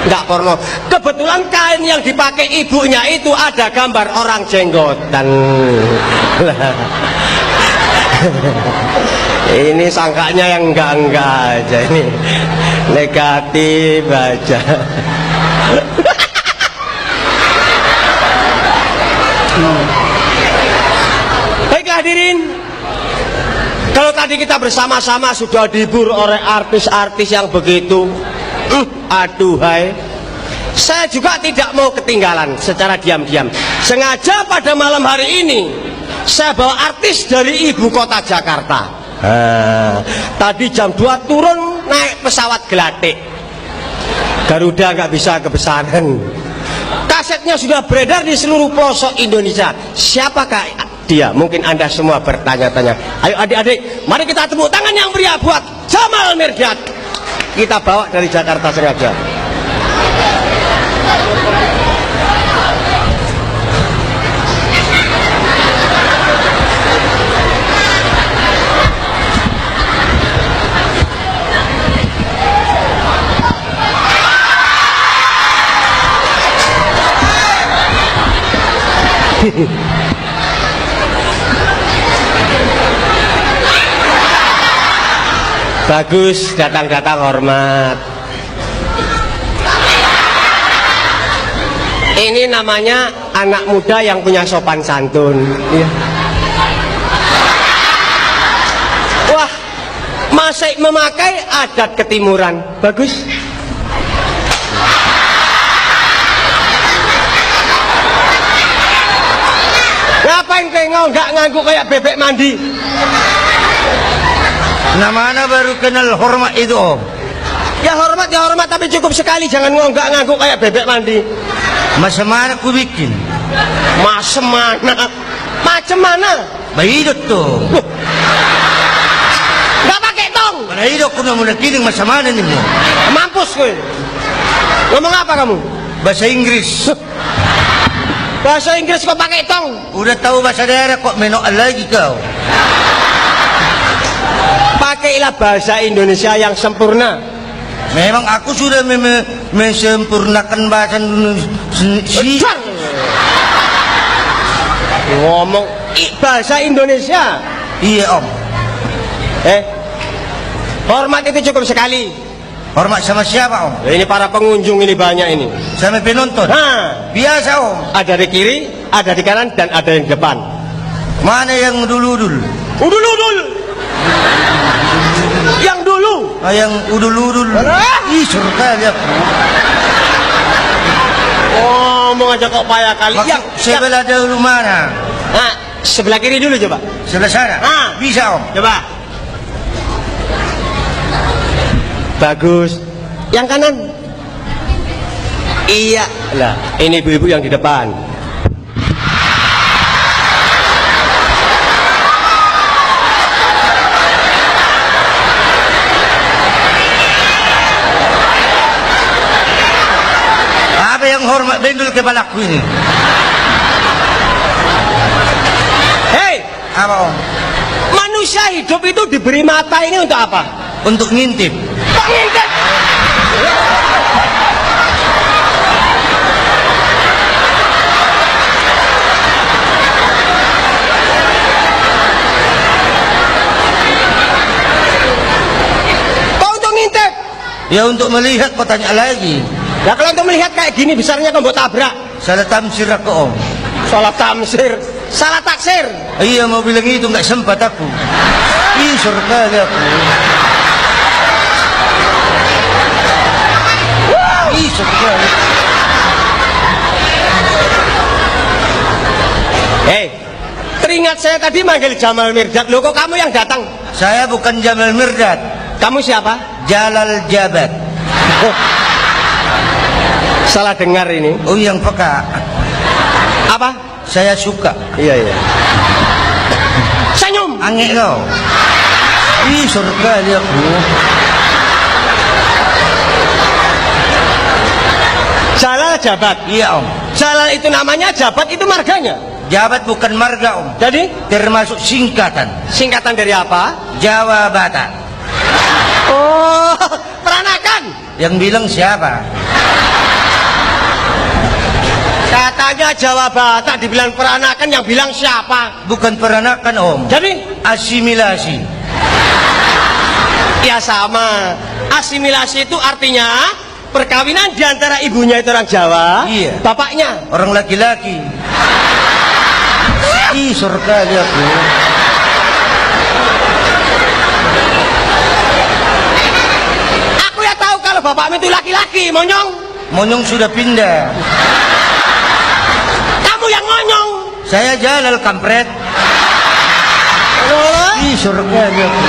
Enggak porno. Kebetulan kain yang dipakai ibunya itu ada gambar orang jenggotan. Ini sangkanya yang enggak aja ini. Negatif aja. Baiklah hadirin, kalau tadi kita bersama-sama sudah dihibur oleh artis-artis yang begitu aduhai, saya juga tidak mau ketinggalan secara diam-diam. Sengaja pada malam hari ini saya bawa artis dari ibu kota Jakarta. Tadi jam 2 turun naik pesawat Gelatik, Garuda nggak bisa kebesaran. Kasetnya sudah beredar di seluruh pelosok Indonesia. Siapakah dia? Mungkin Anda semua bertanya-tanya. Ayo adik-adik, mari kita tepuk tangan yang meriah buat Jamal Mirdad. Kita bawa dari Jakarta sengaja. Bagus, datang-datang hormat. Ini namanya anak muda yang punya sopan santun. Wah, masih memakai adat ketimuran. Bagus. Ngapain kayak nggak nganggu kayak bebek mandi? Nah, mana baru kenal hormat itu, Om? Ya hormat tapi cukup sekali, jangan nggak nganggu kayak bebek mandi. Macam mana aku bikin? Macam mana? Bahidot tuh. Nggak pakai tong. Mana hidup aku nak kining macam mana nih mo? Mampus gue. Ngomong apa kamu? Bahasa Inggris. Bahasa Inggris kok pakai tong? Udah tahu bahasa daerah kok menok lagi kau. Pakailah bahasa Indonesia yang sempurna. Memang aku sudah mesempurnakan bahasa Indonesia. Ngomong bahasa Indonesia. Iya, Om. Hormat itu cukup sekali. Hormat sama siapa, Om? Ini para pengunjung ini banyak ini. Sama penonton. Biasa, Om. Ada di kiri, ada di kanan, dan ada yang di depan. Mana yang udul-udul? Udul-udul. Yang dulu. Yang udul-udul. Ih, surga dia. Ngomong aja kok payah kali. Yang sebelah dahulu mana? Nah, sebelah kiri dulu coba. Sebelah sana. Bisa, Om. Coba. Bagus. Yang kanan. Iya. Lah, ini ibu-ibu yang di depan. Apa yang hormat bendul kepalaku ini? Hei, apa, Om? Manusia hidup itu diberi mata ini untuk apa? Untuk ngintip. Kok ngintip? Kok untuk ngintip? Ya untuk melihat, kok tanya lagi. Ya kalau untuk melihat kayak gini besarnya kok mbok tabrak. Salah tamsir aku, Om. Salah tamsir, salah taksir. Iya, mau bilang itu nggak sempat aku. Ih, surga aku. Ih, surga. Hei, teringat saya tadi manggil Jamal Mirdad. Loh, kok kamu yang datang? Saya bukan Jamal Mirdad. Kamu siapa? Jalal Jabat. Salah dengar ini. Oh, yang peka. Apa? Saya suka. Iya. Senyum. Angek kau. Ih, surga dia aku. Jalal Jabat. Iya, Om. Jalal itu namanya, Jabat itu marganya. Jabat bukan marga, Om. Jadi? Termasuk singkatan. Singkatan dari apa? Jawa Batak. Oh, peranakan. Yang bilang siapa? Katanya Jawa Batak dibilang peranakan, yang bilang siapa? Bukan peranakan om. Jadi Asimilasi. ya sama. Asimilasi itu artinya perkawinan di antara ibunya itu orang Jawa, Iya. bapaknya Orang laki-laki. Ih, surga dia aku. aku ya tahu kalau bapakmu itu laki-laki, monyong. Monyong sudah pindah. Kamu yang monyong. Saya Jalal kampret. Oh, Ih, surga dia aku.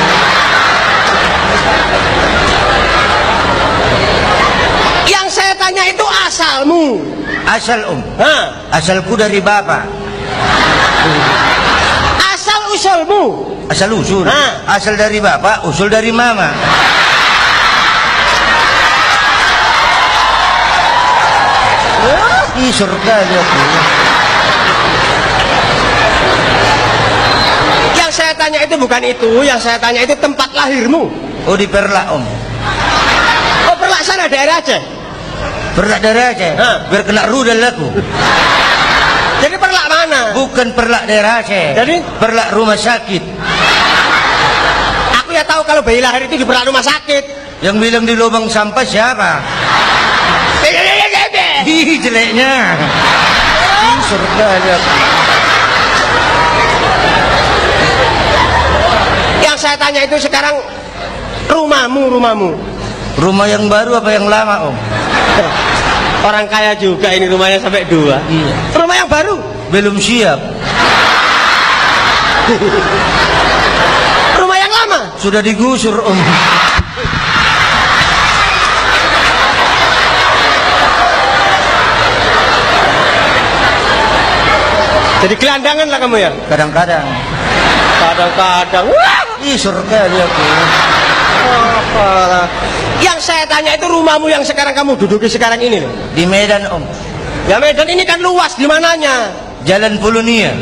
yang saya tanya itu asalmu. Asal om. Hah? Asalku dari bapak. Asal usulmu. Asal usul. Hah? Asal dari bapak, usul dari mama. Ih, surga dia aku. Yang saya tanya itu bukan itu, yang saya tanya itu tempat lahirmu. Oh, di Perlak om. Oh, Perlak sana daerah Aceh. Perlak daerah Aceh. Hah? Biar kena rudal aku. Jadi Perlak mana? Bukan Perlak daerah Aceh. Jadi? Perlak rumah sakit. Aku ya tahu kalau bayi lahir itu di Perlak rumah sakit. Yang bilang di lubang sampah siapa? Ih, jeleknya. Ih, surga dia aku. Yang saya tanya itu sekarang rumahmu. Rumah yang baru apa yang lama om? Orang kaya juga ini rumahnya sampai 2. Iya. Rumah yang baru. Belum siap. Rumah yang lama. Sudah digusur om. Jadi gelandangan lah kamu ya. Kadang-kadang. Kadang-kadang. Wah, Ih, surga dia aku. apalah. Yang saya tanya itu rumahmu yang sekarang kamu duduki sekarang ini loh. Di Medan om. Ya Medan ini kan luas, di mananya? Jalan Polonia.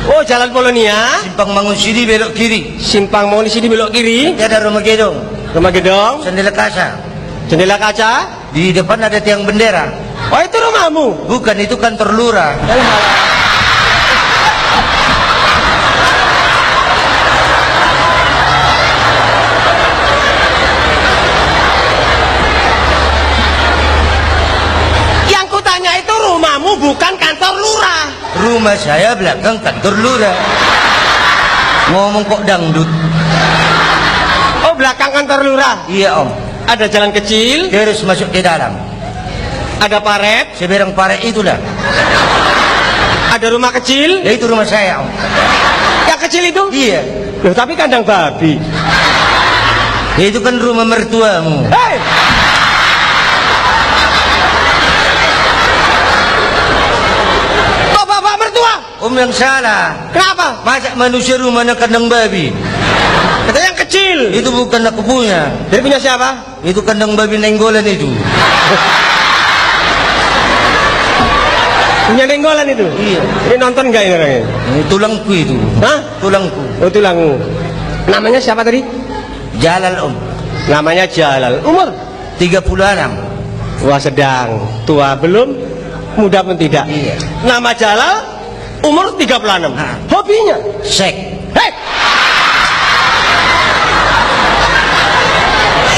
Oh, Jalan Polonia. Simpang Mangunsidi belok kiri. Simpang Monisi di belok kiri. Ada rumah gedong. Rumah gedong. Sandela kaca. Jendela kaca. Di depan ada tiang bendera. Oh, itu rumahmu. Bukan, itu kantor lurah. Yang kutanya itu rumahmu bukan kantor lurah. Rumah saya belakang kantor lurah. Ngomong kok dangdut. Oh, belakang kantor lurah. Iya om. Ada jalan kecil, Terus masuk ke dalam. ada paret, Seberang paret itulah. ada rumah kecil. Ya itu rumah saya om. Yang kecil itu? Iya. Loh, tapi kandang babi. Ya itu kan rumah mertuamu. Hei! Bapak mertua. Om yang salah. Kenapa? Masa manusia rumahnya kandang babi? Katanya yang kecil. Itu bukan aku punya. Jadi punya siapa? Itu kandang babi nenggolan itu. Punya denggolan itu. Iya. Ini nonton nggak ini orangnya? Ini tulangku itu. Hah? Tulangku. Oh, tulangmu. Namanya siapa tadi? Jalal om. Namanya Jalal. Umur? 36. Wah, sedang. Tua belum, muda pun tidak. Iya. Nama Jalal, umur 36. Hah. Hobinya? Sek. Hei!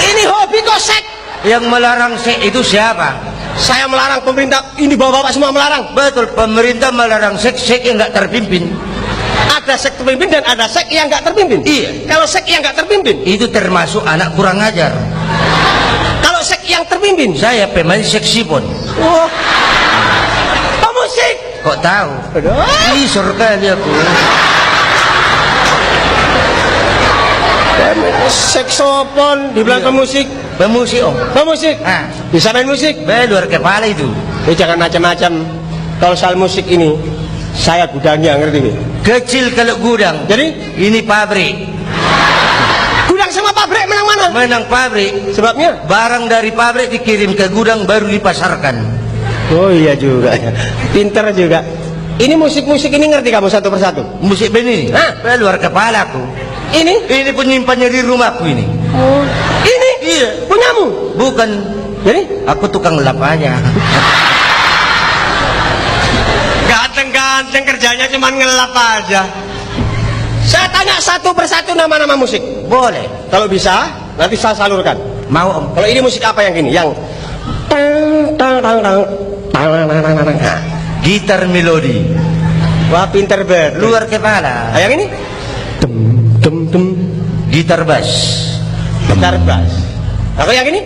Ini hobi kok sek? Yang melarang sek itu siapa? Saya melarang, pemerintah. Ini bapak-bapak semua melarang. Betul, pemerintah melarang sek. Sek yang nggak terpimpin. Ada sek terpimpin dan ada sek yang nggak terpimpin. Iya. Kalau sek yang nggak terpimpin, Itu termasuk anak kurang ajar. kalau sek yang terpimpin, Saya pemain seksipon. oh, pemusik. Kok tahu? Aduh. Ih, surga dia aku. Seksopon, dibilang Iya. pemusik. Pemusik om. Pemusik. Ah, Bisa main musik. luar kepala itu. Jangan macam-macam. Kalau soal musik ini, saya gudangnya, ngerti? Kecil kalau gudang. Jadi, Ini pabrik. gudang sama pabrik menang mana? Menang pabrik. Sebabnya? Barang dari pabrik dikirim ke gudang baru dipasarkan. Oh iya juga. Pinter juga. Ini musik-musik ini ngerti kamu satu persatu? Musik begini. Hah? Luar kepala aku. Ini? Ini penyimpannya di rumahku ini. Ini? Iya. Punyamu? Bukan. Jadi? Aku tukang lap aja. Ganteng-ganteng kerjanya cuma ngelap aja. Saya tanya satu persatu nama-nama musik. Boleh. Kalau bisa, nanti saya salurkan. Mau Om. Kalau ini musik apa yang gini? Yang Nah, Gitar melodi. wah pinter banget. Luar kepala. Yang ini? Dem. Gitar bass. Gitar bass. Aku yang ini?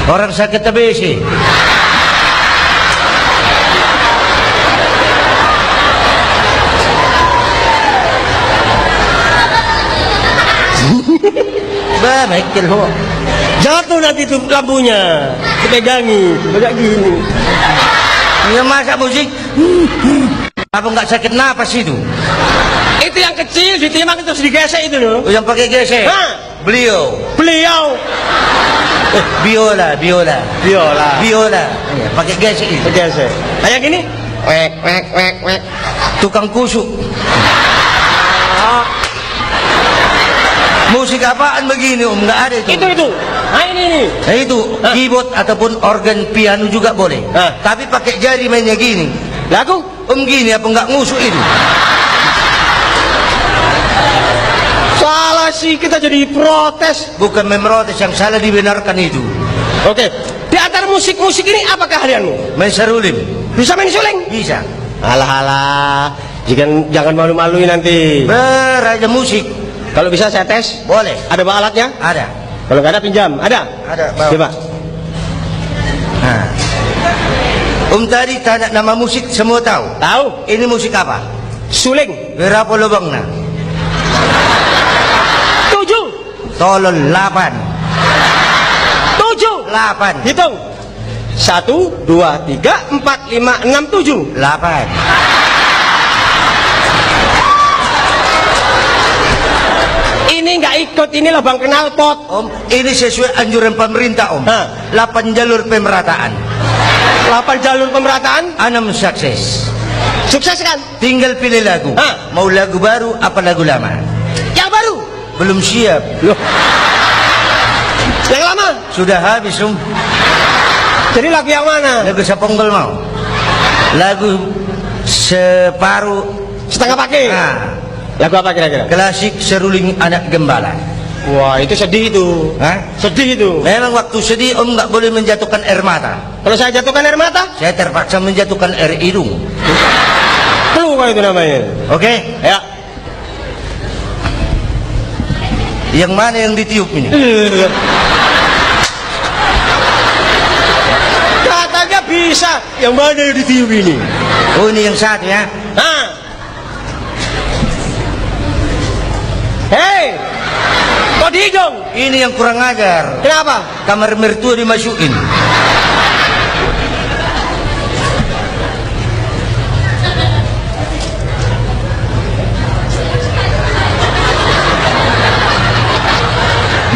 Orang sakit TBC. Bah, Michael ho. Jatuh nanti tuh lampunya. Dipegangi, kayak gini. Ya masa musik? Apa nggak sakit napas itu? Itu yang kecil ditimbang terus digesek itu loh. Oh, yang pakai gesek? Hah? Beliau. Biola. Biola. Iya, pakai gesek itu. Digesek. Nah yang ini? Wek. Tukang kusuk. Musik apaan begini Om? Nggak ada itu. Itu. Nah ini. Nah itu keyboard ataupun organ piano juga boleh. Tapi pakai jari mainnya gini. Lagu? Om gini apa nggak ngusuk itu? Salah sih kita jadi protes. Bukan memprotes, yang salah dibenarkan itu. Oke. Di antara musik-musik ini apa keahlianmu? Main serulim. Bisa main suling? Bisa. Alah. Jangan malu-maluin nanti. Beraja musik. Kalau bisa saya tes. Boleh. Ada bawa alatnya? Ada. Kalau nggak ada pinjam. Ada? Ada. Bawa. Coba. Nah. Om tadi tanya nama musik semua tahu. Tahu? Ini musik apa? Suling. Berapa lubangnya? 7. Tolol 8. 7. 8. Hitung. 1, 2, 3, 4, 5, 6, 7. 8. Ini nggak ikut, ini lubang knalpot. Om, ini sesuai anjuran pemerintah Om. 8 jalur pemerataan. 8 jalur pemerataan. 6 sukses. Sukses kan? Tinggal pilih lagu. Mau lagu baru apa lagu lama? Yang baru. Belum siap. Loh. Yang lama. Sudah habis Om. Jadi lagu yang mana? Lagu Saponggol mau. Lagu separuh setengah pakai. Lagu apa kira-kira? Klasik seruling anak gembala. Wah, itu sedih itu. Sedih itu. Memang waktu sedih Om nggak boleh menjatuhkan air mata. Kalau saya jatuhkan air mata, saya terpaksa menjatuhkan air hidung. Flu itu namanya. Oke? Ya. Yang mana yang ditiup ini? Katanya bisa. Yang mana yang ditiup ini? Oh, ini yang satu ya. Hei, kok di hidung? Ini yang kurang ajar. Kenapa? Kamar mertua dimasukin.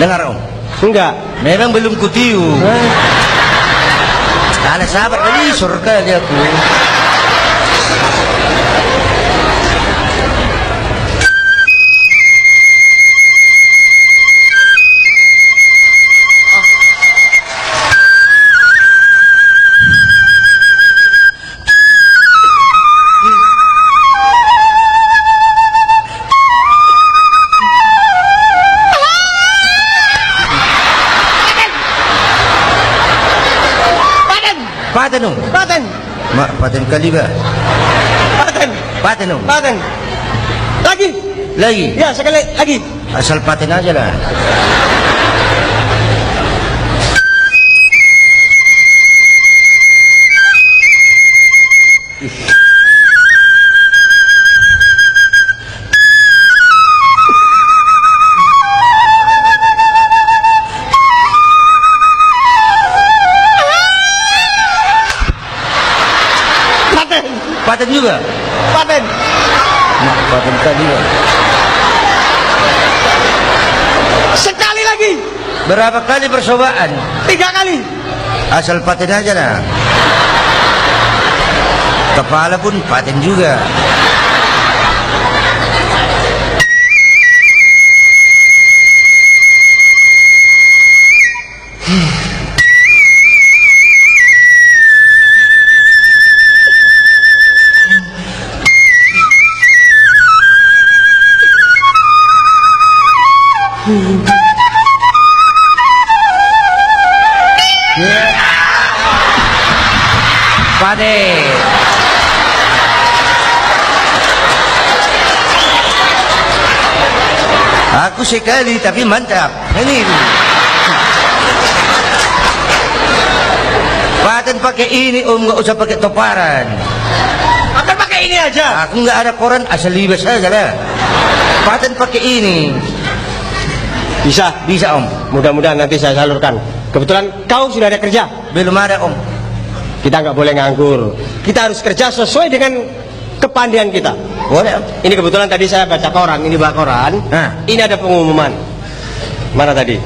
Dengar Om? Enggak. Memang belum kutiup. Alah sabar kali, surga dia aku. Paten Om. Paten. Mak paten kali ba? Paten Om. Paten. Lagi. Ya, sekali lagi. Asal paten aja lah. Paten juga? Paten. Mak paten kali ba? Sekali lagi. Berapa kali percobaan? 3 kali. Asal paten aja lah. Kepala pun paten juga. Pade. Aku sekali tapi mantap. Ini. Paten pakai ini om, nggak usah pakai toparan. Akan pakai ini aja. Aku nggak ada koran, asal libas saja lah. Paten pakai ini. Bisa om. Mudah-mudahan nanti saya salurkan. Kebetulan kau sudah ada kerja. Belum ada om. Kita nggak boleh nganggur. Kita harus kerja sesuai dengan kepandaian kita. Boleh om. Ini kebetulan tadi saya baca koran. Ini baca koran. Ini ada pengumuman. Mana tadi?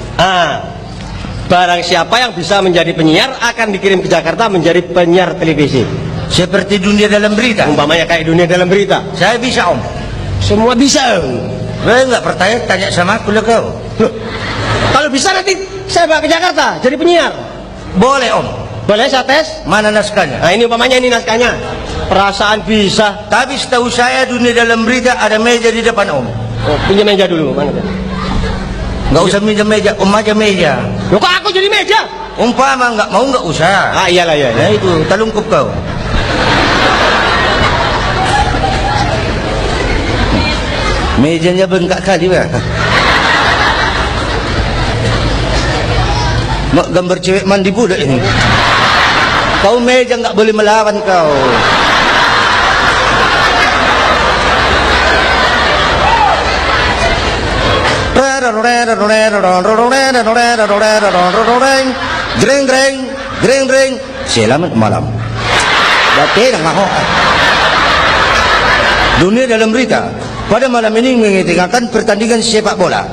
Barang siapa yang bisa menjadi penyiar akan dikirim ke Jakarta menjadi penyiar televisi. Seperti dunia dalam berita. Umpamanya kayak dunia dalam berita. Saya bisa om. Semua bisa om. Nggak percaya, tanya sama aku lah kau. Loh, kalau bisa nanti saya bawa ke Jakarta jadi penyiar. Boleh om. Boleh saya tes? Mana naskahnya? Nah ini umpamanya ini naskahnya. Perasaan bisa. Tapi setahu saya dunia dalam berita ada meja di depan om. Oh, pinjam meja dulu. Mana tuh? Nggak usah minjem meja, om aja meja. Loh kok aku jadi meja? Umpama nggak mau nggak usah. Iyalah ya. Nah itu, talungkup kau. Mejanya bengkak kali bah. Mak gambar cewek mandi budak ini. Kau meja nggak boleh melawan kau. Greng. Selamat malam. Datang maho. Dunia dalam berita. Pada malam ini mengadakan pertandingan sepak bola.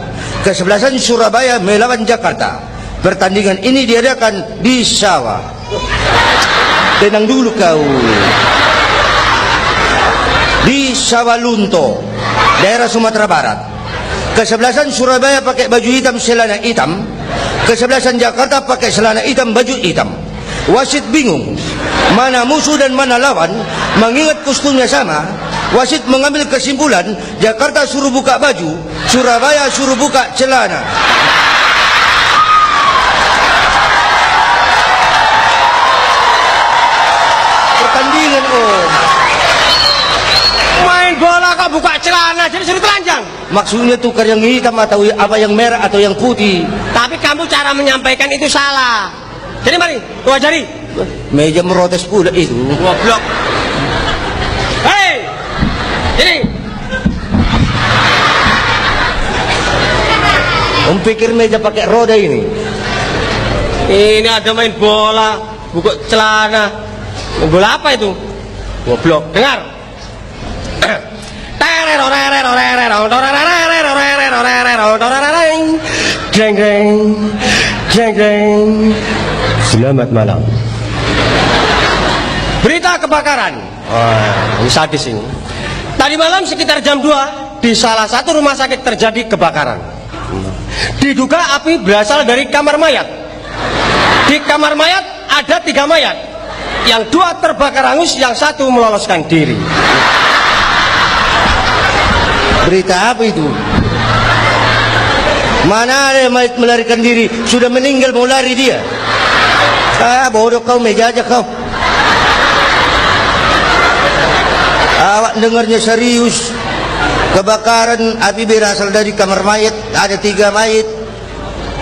Kesebelasan Surabaya melawan Jakarta. Pertandingan ini diadakan di sawah. Tenang dulu kau. Di Sawalunto, daerah Sumatera Barat. Kesebelasan Surabaya pakai baju hitam, celana hitam. Kesebelasan Jakarta pakai celana hitam, baju hitam. Wasit bingung mana musuh dan mana lawan. Mengingat kostumnya sama, wasit mengambil kesimpulan Jakarta suruh buka baju, Surabaya suruh buka celana. Pertandingan om. Main bola kok buka celana jadi suruh telanjang. Maksudnya tukar yang hitam atau apa yang merah atau yang putih. Tapi kamu cara menyampaikan itu salah. Jadi mari, kau ajari. Meja merotes pula itu. Goblok. Hei, ini. Om pikir meja pakai roda ini? Ini ada main bola, buka celana. Main bola apa itu? Goblok. Dengar. Jeng. Selamat malam. Berita kebakaran. Wah, ini sadis ini. Tadi malam sekitar jam 2 di salah satu rumah sakit terjadi kebakaran. Diduga api berasal dari kamar mayat. Di kamar mayat ada 3 mayat. Yang 2 terbakar hangus, yang 1 meloloskan diri. Berita apa itu? Mana ada mayat melarikan diri? Sudah meninggal mau lari dia. Bodoh kau, meja aja kau. Awak dengarnya serius. Kebakaran api berasal dari kamar mayat. Ada 3 mayat.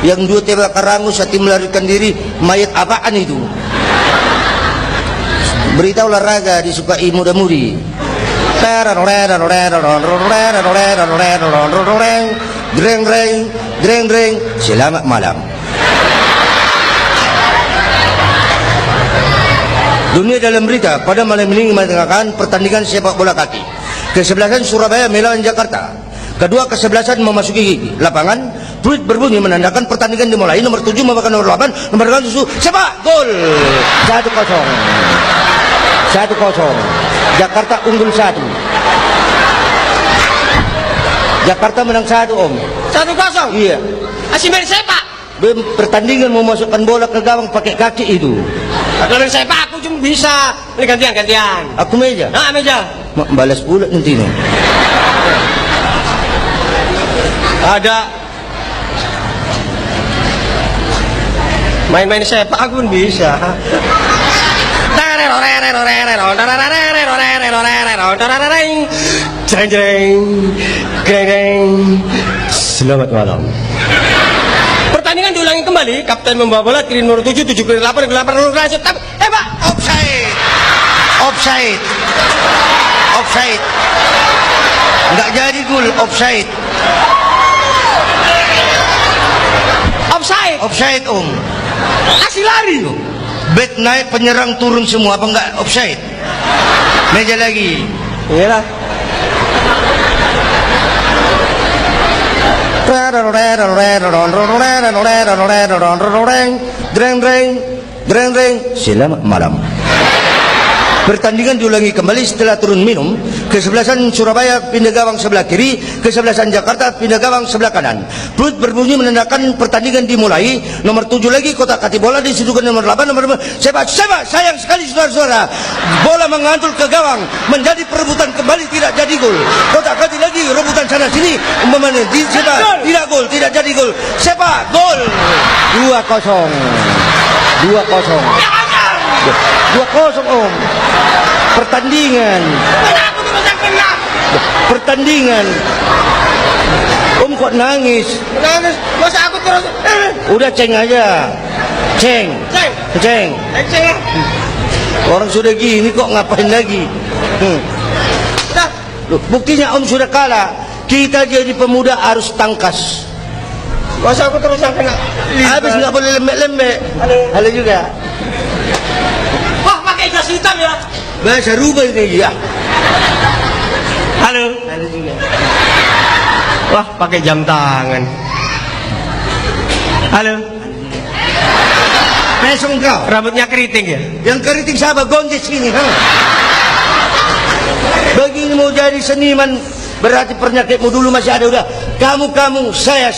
Yang 2 terbakar hangus, 1 melarikan diri. Mayat apaan itu? Berita olahraga disukai muda-mudi. Greng. Selamat malam. Dunia dalam berita pada malam ini mengadakan pertandingan sepak bola kaki. Kesebelasan Surabaya melawan Jakarta. Kedua kesebelasan memasuki lapangan. Peluit berbunyi menandakan pertandingan dimulai. Nomor 7 membawa nomor 8. Nomor 8 susu. Sepak gol. 1-0. Jakarta unggul 1. Jakarta menang 1 om. 1-0. Iya. Masih main sepak. pertandingan mau masukkan bola ke gawang pakai kaki itu. Kalau sepak aku cuma bisa. Ini gantian. Aku meja. Nah, meja. Balas pula nanti nih. Ada main-main sepak aku pun bisa. Selamat malam. Pertandingan diulangi kembali. Kapten membawa bola, kiri nomor 7, 7 kiri 8, kiri 8 nomor lanjut. Pak, Offside. Enggak jadi gol, offside. Offside om. Kasih lari loh. Bet naik, penyerang turun semua, apa enggak offside? Meja lagi. Iyalah. Selamat malam. Pertandingan diulangi kembali setelah turun minum. Kesebelasan Surabaya pindah gawang sebelah kiri, kesebelasan Jakarta pindah gawang sebelah kanan. Perut berbunyi menandakan pertandingan dimulai. Nomor 7 lagi kotak kati bola disitukan nomor 8, nomor 5. Sepak, sayang sekali saudara-saudara. Bola mengantul ke gawang, menjadi perebutan kembali, tidak jadi gol. Kotak kati lagi, rebutan sana sini. Sepak, tidak gol, tidak jadi gol. Sepak, gol. 2-0. 2-0 om. Pertandingan. Om kok nangis? Masa aku terus Udah ceng aja. Ceng. Orang sudah gini kok ngapain lagi? Loh, buktinya om sudah kalah. Kita jadi pemuda harus tangkas. masa aku terus yang kena. Habis nggak boleh lembek-lembek. Halo juga. Wah, pakai jas hitam ya. Bahasa rubah ini ya. Halo juga. Wah, pakai jam tangan. Halo. Mesong kau. Rambutnya keriting ya? Yang keriting siapa? Gonjes sini. Begini mau jadi seniman, berarti penyakitmu dulu masih ada. Udah, kamu, saya.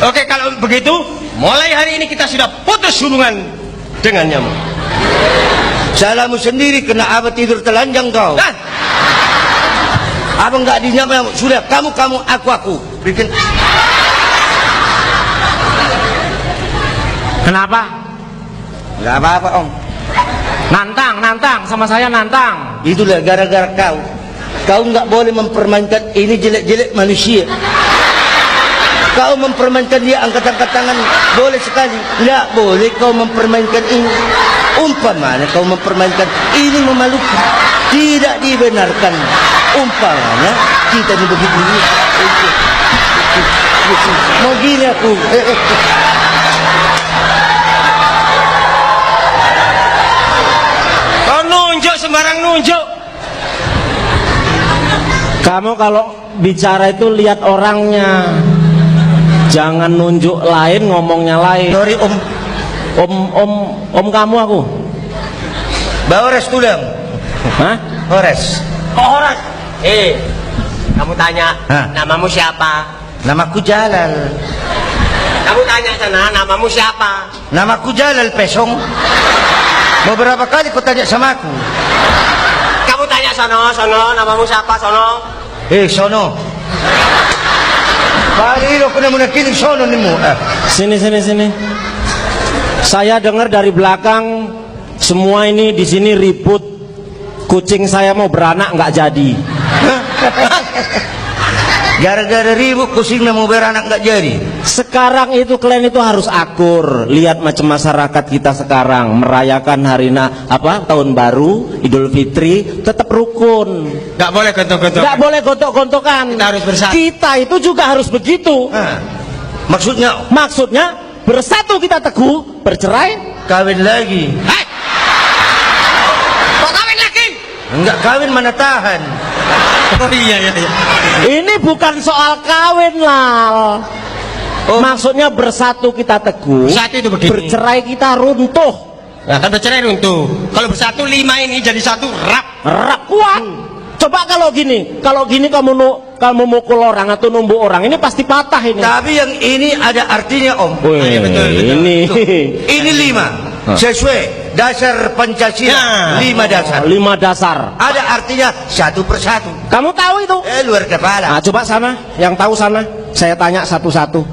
Oke, kalau begitu, mulai hari ini kita sudah putus hubungan dengan nyamuk. Salahmu sendiri, kena abah tidur telanjang kau. Nah, Abang nggak dinyamuk, sudah kamu, aku. Bikin. Kenapa? Nggak apa-apa om. Nantang, sama saya nantang. Itulah gara-gara kau. Kau nggak boleh mempermainkan ini jelek-jelek manusia. Kau mempermainkan dia, angkat-angkat tangan boleh sekali. Nggak boleh kau mempermainkan ini. Umpamanya kau mempermainkan ini memalukan, tidak dibenarkan. Umpamanya kita ini begitu. Mau gini aku. kau nunjuk sembarang nunjuk. Kamu kalau bicara itu lihat orangnya, jangan nunjuk lain, ngomongnya lain. Sorry om. Om kamu aku. Bawa res tulang. Hah? Ores. Kok orang? Kamu tanya, Hah? namamu siapa? Namaku Jalal. Kamu tanya sana, namamu siapa? Namaku Jalal Pesong. Beberapa kali kau tanya sama aku. Kamu tanya sono, namamu siapa sono? Sono. Kali lo kena menakiling sono nimu. Sini. Saya dengar dari belakang semua ini di sini ribut. Kucing saya mau beranak nggak jadi. Gara-gara ribut kucingnya mau beranak nggak jadi. Sekarang itu kalian itu harus akur. Lihat macam masyarakat kita sekarang merayakan tahun baru, Idul Fitri, tetap rukun. Gak boleh gontok-gontok. Nggak boleh gontok-gontokan. Kita harus bersatu. Kita itu juga harus begitu. Maksudnya Bersatu kita teguh, bercerai kawin lagi. Hei! Kok kawin lagi? Enggak kawin mana tahan. Oh iya. Ini bukan soal kawin lah. Maksudnya bersatu kita teguh, Bersatu itu begini. bercerai kita runtuh. Nah, kan bercerai runtuh. Kalau bersatu 5 ini jadi satu rap. Kuat. Coba kalau gini kamu kalau memukul orang atau numbuk orang ini pasti patah ini. Tapi yang ini ada artinya Om. Wih, ini Ini 5 sesuai dasar Pancasila. 5 dasar. 5 dasar. Ada artinya satu persatu. Kamu tahu itu? Luar kepala. Nah, coba sana, yang tahu sana. Saya tanya satu-satu.